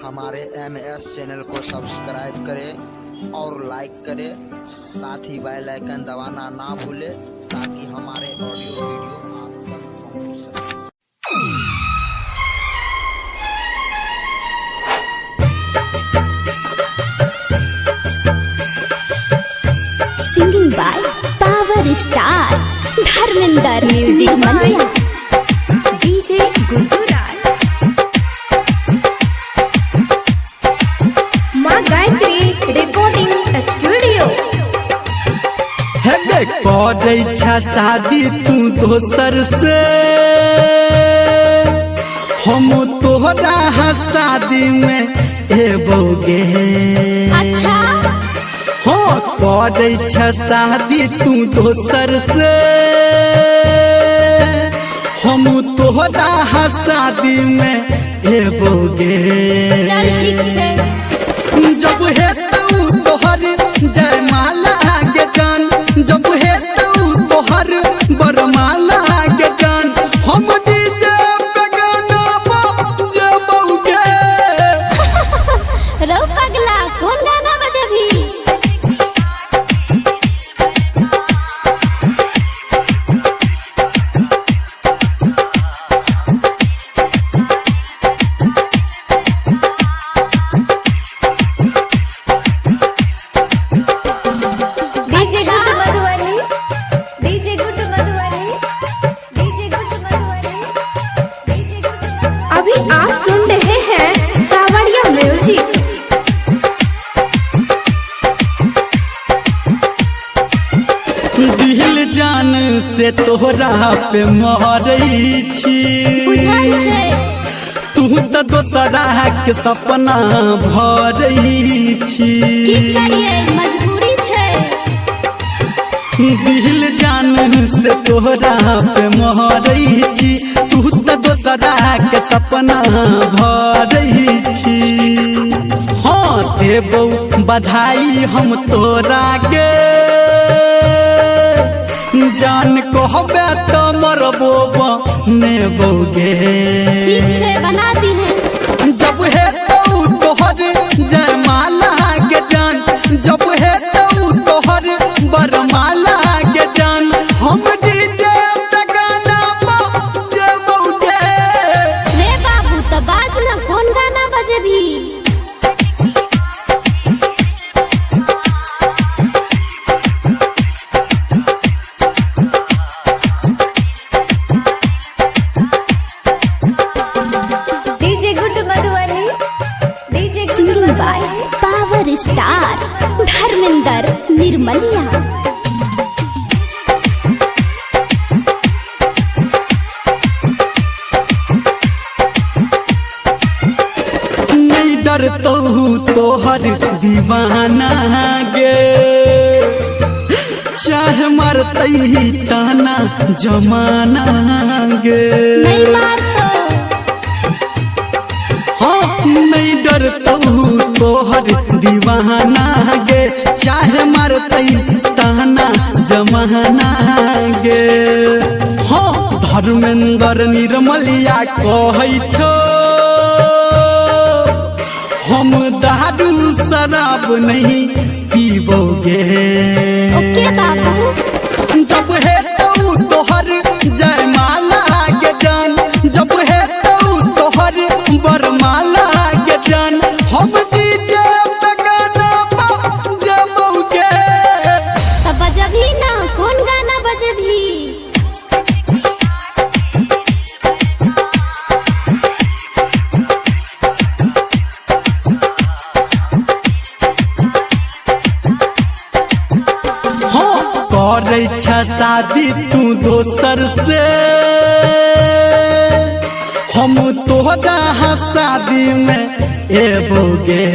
हमारे MS channel को subscribe करें और लाइक करें, साथ ही बेल आइकन दबाना ना भूलें ताकि हमारे ऑडियो वीडियो आप तक पहुंच सके। Singing by Power Star Dharmendra music मलिया DJ गुड्डू राज माँ गायत्री रिकॉर्डिंग स्टूडियो। करे शादी तू दोसर से, हम तोहरा शादी में एबोगे। अच्छा हो करे शादी तू दोसर से, हम तोहरा शादी में एबोगे। चल ठीक छे। जब है तोहर जयमाला के जान, जब है तोहर बरमाला के जान, हम डीजे पे गाना बजाबोगे। रो पगला कौन गाना बजे भी। अभी आप सुन रहे हैं सावरिया म्यूजिक। दिल जान से तोहरा पे मरई छी, बुझल छे तू तो दोसरा के सपना भरई छी। की करिए मजबूरी छे। दिल जान से तोहरा पे मरई छी, तू तो दोसरा के सपना भरई छी। हाँ देबो बधाई हम तोरा के, जान कहबे तो मरबो नेबोगे। ठीक छे बना दी है। जब है तोहर जयमाला के जान, जब है तोहर बरमाला के जान, हम डीजे पे गाना बजाबोगे। रे बाबू तो बाज ना कौन गाना बजे भी। DJ Guddu Madhubani DJ Singing by Power Star Dharmendra Nirmaliya. नहीं डरतो तोहर दीवाना गे, चाहे मरतई ताना जमाना गे। नहीं मार तो हाँ नहीं डरतो तोहर दीवाना गे, चाहे मरतई ताना जमाना गे। हाँ धर्मेंद्र निर्मलिया कहै छो, हम दारू शराब नहीं पीबोगे। ओके बाबू। जब है तोहर जयमाला के जान, जब है तोहर बरमाला के जान, हम डीजे पे गाना बजाबोगे। तो बजे भी ना कौन गाना बजे भी। हाँ करे शादी तू दोसर से, हम तोहरा शादी में एबोगे।